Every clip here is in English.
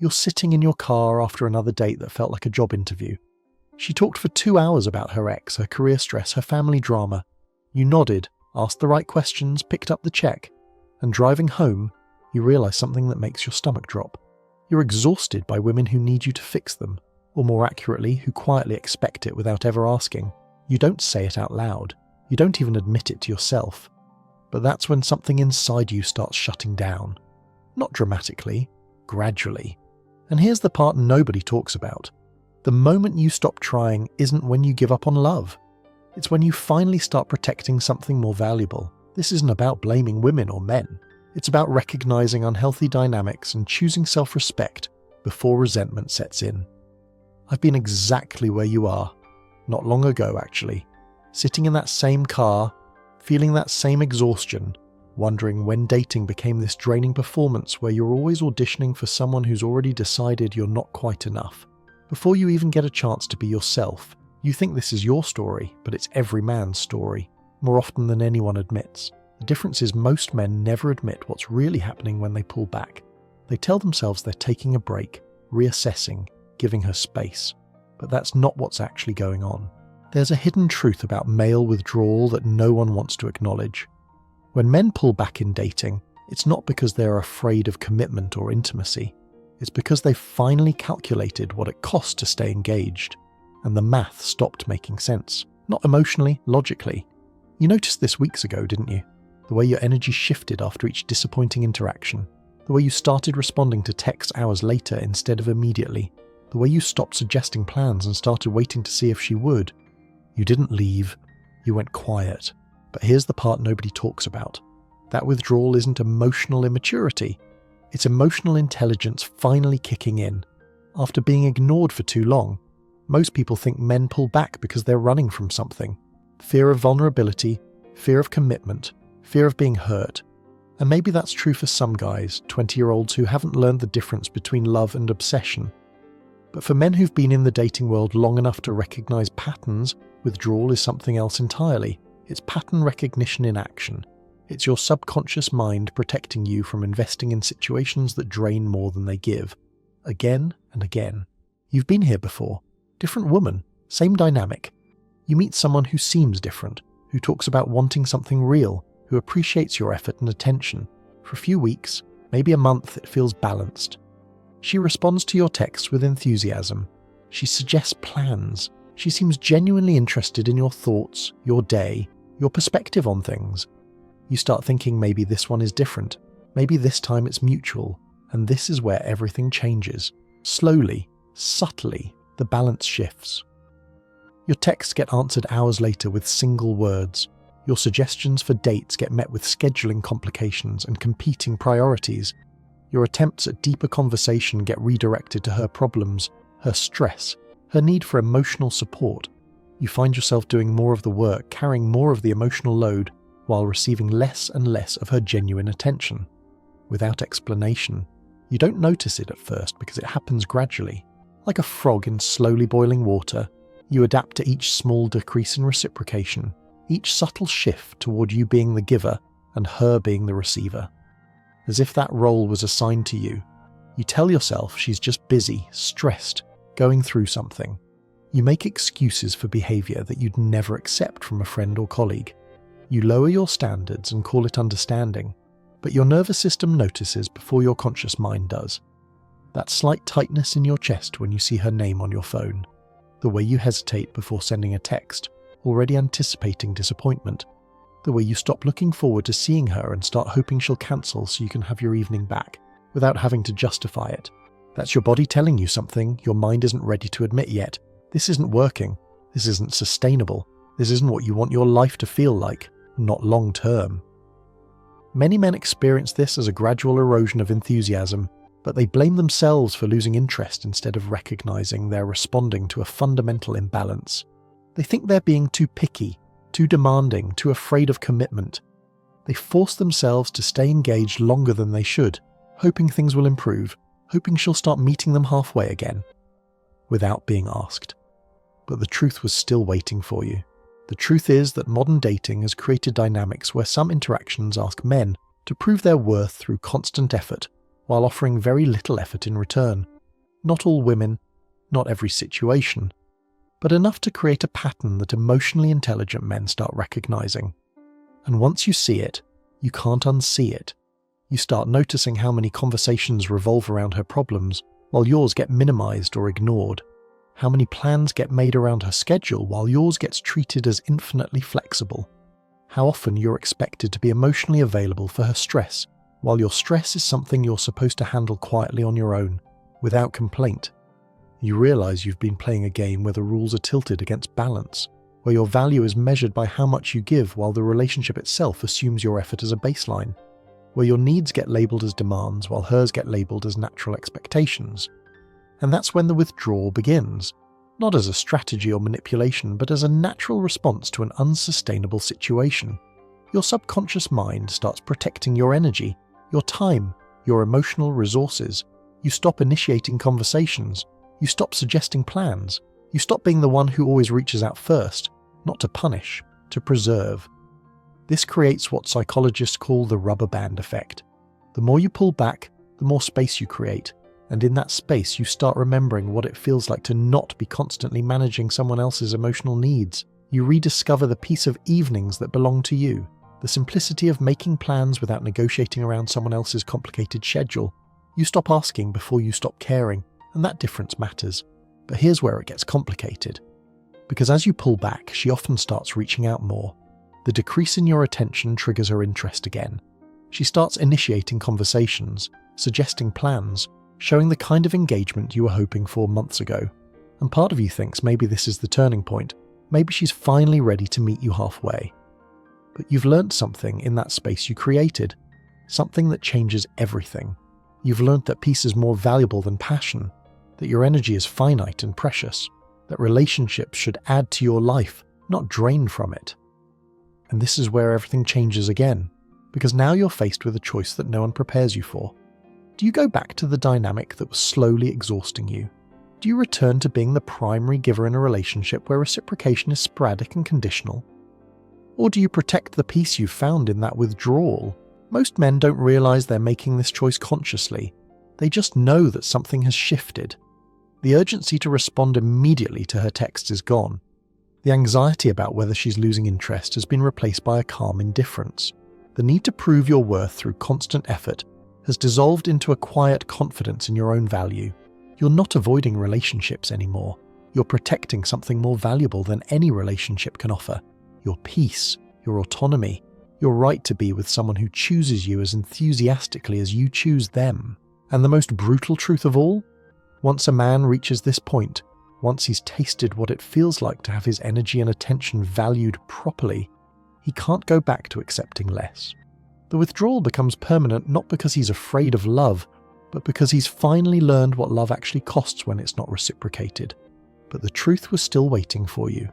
You're sitting in your car after another date that felt like a job interview. She talked for 2 hours about her ex, her career stress, her family drama. You nodded, asked the right questions, picked up the check, and driving home, you realise something that makes your stomach drop. You're exhausted by women who need you to fix them, or more accurately, who quietly expect it without ever asking. You don't say it out loud. You don't even admit it to yourself. But that's when something inside you starts shutting down. Not dramatically, gradually. And here's the part nobody talks about. The moment you stop trying isn't when you give up on love. It's when you finally start protecting something more valuable. This isn't about blaming women or men. It's about recognizing unhealthy dynamics and choosing self-respect before resentment sets in. I've been exactly where you are, not long ago actually, sitting in that same car, feeling that same exhaustion, wondering when dating became this draining performance where you're always auditioning for someone who's already decided you're not quite enough. Before you even get a chance to be yourself, you think this is your story, but it's every man's story, more often than anyone admits. The difference is most men never admit what's really happening when they pull back. They tell themselves they're taking a break, reassessing, giving her space. But that's not what's actually going on. There's a hidden truth about male withdrawal that no one wants to acknowledge. When men pull back in dating, it's not because they're afraid of commitment or intimacy. It's because they've finally calculated what it costs to stay engaged, and the math stopped making sense. Not emotionally, logically. You noticed this weeks ago, didn't you? The way your energy shifted after each disappointing interaction. The way you started responding to texts hours later instead of immediately. The way you stopped suggesting plans and started waiting to see if she would. You didn't leave. You went quiet. But here's the part nobody talks about. That withdrawal isn't emotional immaturity. It's emotional intelligence finally kicking in. After being ignored for too long, most people think men pull back because they're running from something. Fear of vulnerability, fear of commitment, fear of being hurt. And maybe that's true for some guys, 20-year-olds who haven't learned the difference between love and obsession. But for men who've been in the dating world long enough to recognize patterns, withdrawal is something else entirely. It's pattern recognition in action. It's your subconscious mind protecting you from investing in situations that drain more than they give. Again and again. You've been here before. Different woman, same dynamic. You meet someone who seems different, who talks about wanting something real, who appreciates your effort and attention. For a few weeks, maybe a month, it feels balanced. She responds to your texts with enthusiasm. She suggests plans. She seems genuinely interested in your thoughts, your day, your perspective on things. You start thinking maybe this one is different. Maybe this time it's mutual. And this is where everything changes. Slowly, subtly, the balance shifts. Your texts get answered hours later with single words. Your suggestions for dates get met with scheduling complications and competing priorities. Your attempts at deeper conversation get redirected to her problems, her stress, her need for emotional support. You find yourself doing more of the work, carrying more of the emotional load, while receiving less and less of her genuine attention. Without explanation. You don't notice it at first because it happens gradually. Like a frog in slowly boiling water, you adapt to each small decrease in reciprocation, each subtle shift toward you being the giver and her being the receiver. As if that role was assigned to you. You tell yourself she's just busy, stressed, going through something. You make excuses for behavior that you'd never accept from a friend or colleague. You lower your standards and call it understanding, but your nervous system notices before your conscious mind does. That slight tightness in your chest when you see her name on your phone. The way you hesitate before sending a text, already anticipating disappointment. The way you stop looking forward to seeing her and start hoping she'll cancel so you can have your evening back, without having to justify it. That's your body telling you something your mind isn't ready to admit yet. This isn't working. This isn't sustainable. This isn't what you want your life to feel like, not long term. Many men experience this as a gradual erosion of enthusiasm, but they blame themselves for losing interest instead of recognizing they're responding to a fundamental imbalance. They think they're being too picky, too demanding, too afraid of commitment. They force themselves to stay engaged longer than they should, hoping things will improve, hoping she'll start meeting them halfway again, without being asked. But the truth was still waiting for you. The truth is that modern dating has created dynamics where some interactions ask men to prove their worth through constant effort, while offering very little effort in return. Not all women, not every situation, but enough to create a pattern that emotionally intelligent men start recognizing. And once you see it, you can't unsee it. You start noticing how many conversations revolve around her problems while yours get minimized or ignored. How many plans get made around her schedule while yours gets treated as infinitely flexible. How often you're expected to be emotionally available for her stress, while your stress is something you're supposed to handle quietly on your own, without complaint. You realize you've been playing a game where the rules are tilted against balance, where your value is measured by how much you give while the relationship itself assumes your effort as a baseline, where your needs get labelled as demands while hers get labelled as natural expectations. And that's when the withdrawal begins, not as a strategy or manipulation, but as a natural response to an unsustainable situation. Your subconscious mind starts protecting your energy, your time, your emotional resources. You stop initiating conversations. You stop suggesting plans. You stop being the one who always reaches out first, not to punish, to preserve. This creates what psychologists call the rubber band effect. The more you pull back, the more space you create, and in that space you start remembering what it feels like to not be constantly managing someone else's emotional needs. You rediscover the peace of evenings that belong to you, the simplicity of making plans without negotiating around someone else's complicated schedule. You stop asking before you stop caring, and that difference matters. But here's where it gets complicated. Because as you pull back, she often starts reaching out more. The decrease in your attention triggers her interest again. She starts initiating conversations, suggesting plans, showing the kind of engagement you were hoping for months ago. And part of you thinks maybe this is the turning point. Maybe she's finally ready to meet you halfway. But you've learnt something in that space you created. Something that changes everything. You've learnt that peace is more valuable than passion, that your energy is finite and precious, that relationships should add to your life, not drain from it. And this is where everything changes again, because now you're faced with a choice that no one prepares you for. Do you go back to the dynamic that was slowly exhausting you? Do you return to being the primary giver in a relationship where reciprocation is sporadic and conditional? Or do you protect the peace you've found in that withdrawal? Most men don't realize they're making this choice consciously. They just know that something has shifted. The urgency to respond immediately to her texts is gone. The anxiety about whether she's losing interest has been replaced by a calm indifference. The need to prove your worth through constant effort has dissolved into a quiet confidence in your own value. You're not avoiding relationships anymore. You're protecting something more valuable than any relationship can offer. Your peace, your autonomy, your right to be with someone who chooses you as enthusiastically as you choose them. And the most brutal truth of all? Once a man reaches this point, once he's tasted what it feels like to have his energy and attention valued properly, he can't go back to accepting less. The withdrawal becomes permanent not because he's afraid of love, but because he's finally learned what love actually costs when it's not reciprocated. But the truth was still waiting for you,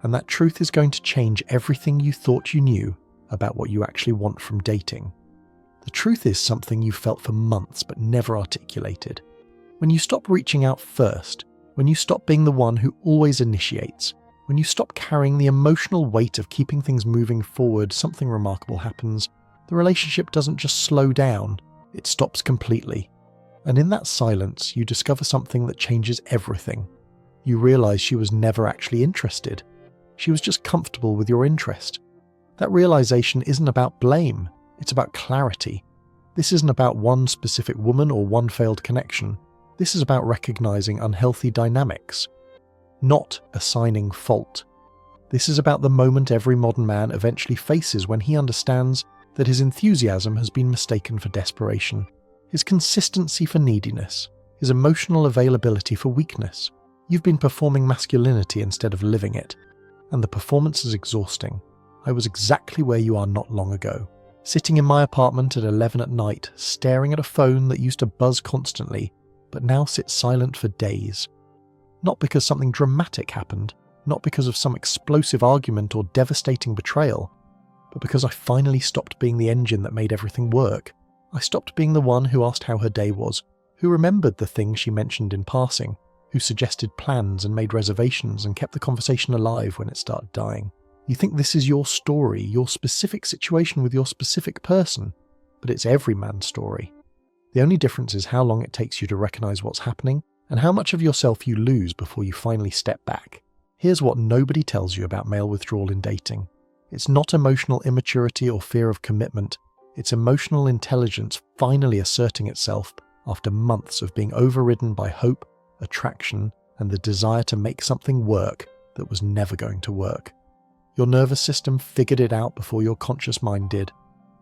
and that truth is going to change everything you thought you knew about what you actually want from dating. The truth is something you felt for months but never articulated. When you stop reaching out first, when you stop being the one who always initiates, when you stop carrying the emotional weight of keeping things moving forward, something remarkable happens. The relationship doesn't just slow down, it stops completely. And in that silence, you discover something that changes everything. You realize she was never actually interested. She was just comfortable with your interest. That realization isn't about blame, it's about clarity. This isn't about one specific woman or one failed connection. This is about recognizing unhealthy dynamics, not assigning fault. This is about the moment every modern man eventually faces when he understands that his enthusiasm has been mistaken for desperation, his consistency for neediness, his emotional availability for weakness. You've been performing masculinity instead of living it, and the performance is exhausting. I was exactly where you are not long ago, sitting in my apartment at 11 at night, staring at a phone that used to buzz constantly, but now sits silent for days. Not because something dramatic happened, not because of some explosive argument or devastating betrayal, but because I finally stopped being the engine that made everything work. I stopped being the one who asked how her day was, who remembered the things she mentioned in passing, who suggested plans and made reservations and kept the conversation alive when it started dying. You think this is your story, your specific situation with your specific person, but it's every man's story. The only difference is how long it takes you to recognize what's happening and how much of yourself you lose before you finally step back. Here's what nobody tells you about male withdrawal in dating. It's not emotional immaturity or fear of commitment. It's emotional intelligence finally asserting itself after months of being overridden by hope, attraction, and the desire to make something work that was never going to work. Your nervous system figured it out before your conscious mind did.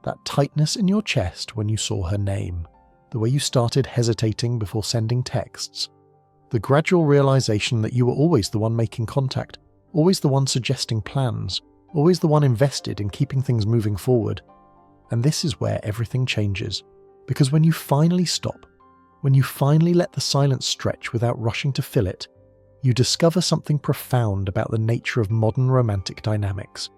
That tightness in your chest when you saw her name, the way you started hesitating before sending texts, the gradual realization that you were always the one making contact, always the one suggesting plans, always the one invested in keeping things moving forward. And this is where everything changes, because when you finally stop, when you finally let the silence stretch without rushing to fill it, you discover something profound about the nature of modern romantic dynamics.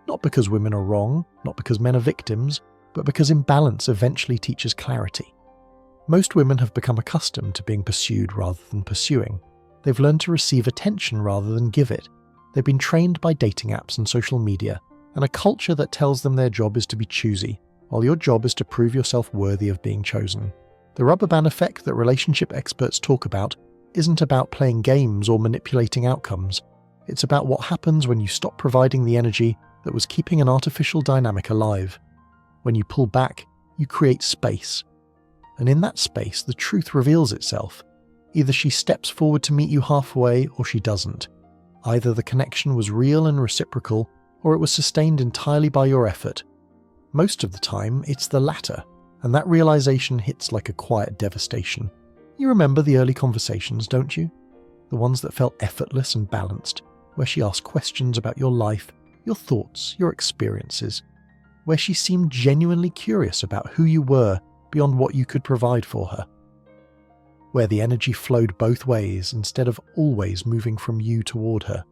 Not because women are wrong, not because men are victims, but because imbalance eventually teaches clarity. Most women have become accustomed to being pursued rather than pursuing. They've learned to receive attention rather than give it. They've been trained by dating apps and social media, and a culture that tells them their job is to be choosy, while your job is to prove yourself worthy of being chosen. The rubber band effect that relationship experts talk about isn't about playing games or manipulating outcomes. It's about what happens when you stop providing the energy that was keeping an artificial dynamic alive. When you pull back, you create space. And in that space, the truth reveals itself. Either she steps forward to meet you halfway, or she doesn't. Either the connection was real and reciprocal, or it was sustained entirely by your effort. Most of the time, it's the latter, and that realization hits like a quiet devastation. You remember the early conversations, don't you? The ones that felt effortless and balanced, where she asked questions about your life, your thoughts, your experiences, where she seemed genuinely curious about who you were beyond what you could provide for her, where the energy flowed both ways instead of always moving from you toward her.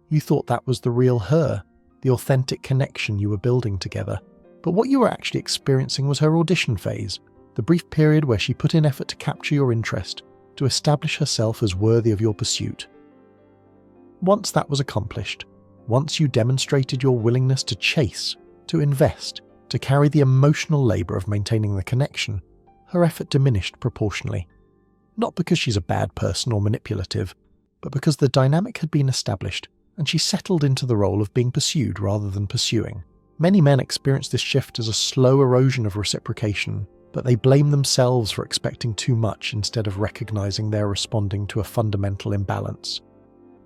You thought that was the real her, the authentic connection you were building together. But what you were actually experiencing was her audition phase, the brief period where she put in effort to capture your interest, to establish herself as worthy of your pursuit. Once that was accomplished, once you demonstrated your willingness to chase, to invest, to carry the emotional labour of maintaining the connection, her effort diminished proportionally. Not because she's a bad person or manipulative, but because the dynamic had been established and she settled into the role of being pursued rather than pursuing. Many men experience this shift as a slow erosion of reciprocation, but they blame themselves for expecting too much instead of recognizing they're responding to a fundamental imbalance.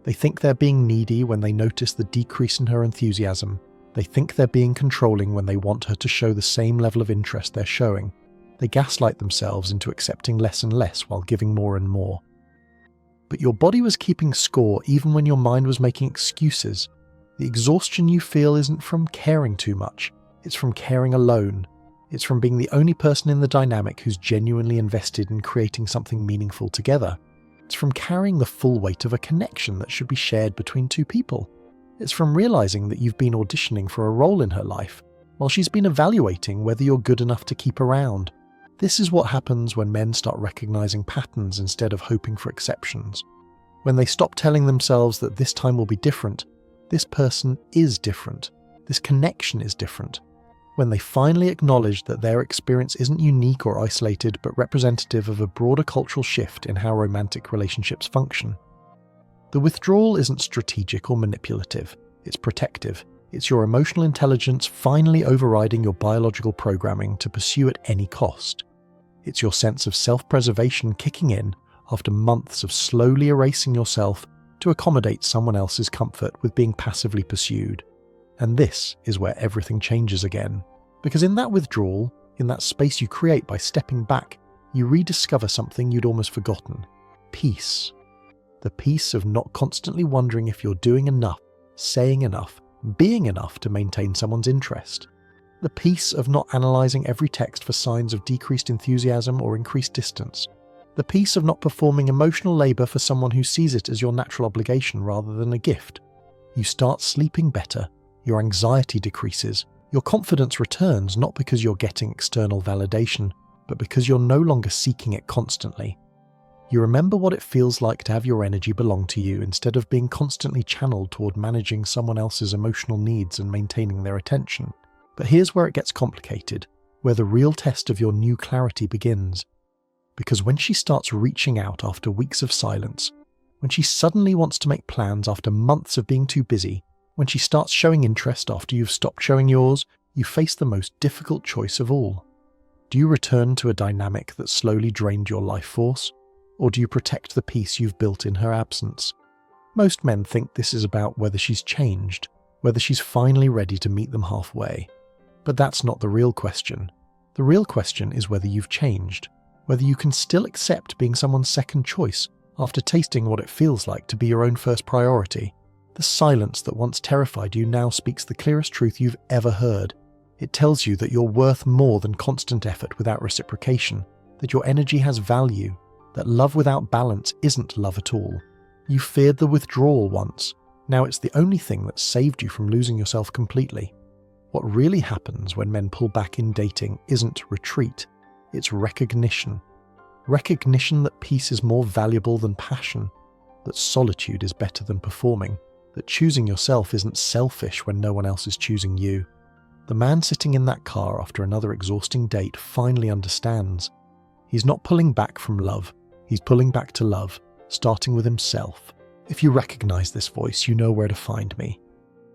They think they're being needy when they notice the decrease in her enthusiasm. They think they're being controlling when they want her to show the same level of interest they're showing. They gaslight themselves into accepting less and less while giving more and more. But your body was keeping score even when your mind was making excuses. The exhaustion you feel isn't from caring too much, it's from caring alone. It's from being the only person in the dynamic who's genuinely invested in creating something meaningful together. It's from carrying the full weight of a connection that should be shared between two people. It's from realizing that you've been auditioning for a role in her life, while she's been evaluating whether you're good enough to keep around. This is what happens when men start recognizing patterns instead of hoping for exceptions. When they stop telling themselves that this time will be different, this person is different, this connection is different. When they finally acknowledge that their experience isn't unique or isolated but representative of a broader cultural shift in how romantic relationships function. The withdrawal isn't strategic or manipulative, it's protective. It's your emotional intelligence finally overriding your biological programming to pursue at any cost. It's your sense of self-preservation kicking in after months of slowly erasing yourself to accommodate someone else's comfort with being passively pursued. And this is where everything changes again. Because in that withdrawal, in that space you create by stepping back, you rediscover something you'd almost forgotten. Peace. The peace of not constantly wondering if you're doing enough, saying enough, being enough to maintain someone's interest. The peace of not analysing every text for signs of decreased enthusiasm or increased distance. The peace of not performing emotional labour for someone who sees it as your natural obligation rather than a gift. You start sleeping better, your anxiety decreases, your confidence returns not because you're getting external validation, but because you're no longer seeking it constantly. You remember what it feels like to have your energy belong to you instead of being constantly channeled toward managing someone else's emotional needs and maintaining their attention. But here's where it gets complicated, where the real test of your new clarity begins. Because when she starts reaching out after weeks of silence, when she suddenly wants to make plans after months of being too busy, when she starts showing interest after you've stopped showing yours, you face the most difficult choice of all. Do you return to a dynamic that slowly drained your life force, or do you protect the peace you've built in her absence? Most men think this is about whether she's changed, whether she's finally ready to meet them halfway. But that's not the real question. The real question is whether you've changed, whether you can still accept being someone's second choice after tasting what it feels like to be your own first priority. The silence that once terrified you now speaks the clearest truth you've ever heard. It tells you that you're worth more than constant effort without reciprocation, that your energy has value, that love without balance isn't love at all. You feared the withdrawal once. Now it's the only thing that saved you from losing yourself completely. What really happens when men pull back in dating isn't retreat, it's recognition. Recognition that peace is more valuable than passion, that solitude is better than performing, that choosing yourself isn't selfish when no one else is choosing you. The man sitting in that car after another exhausting date finally understands. He's not pulling back from love, he's pulling back to love, starting with himself. If you recognize this voice, you know where to find me.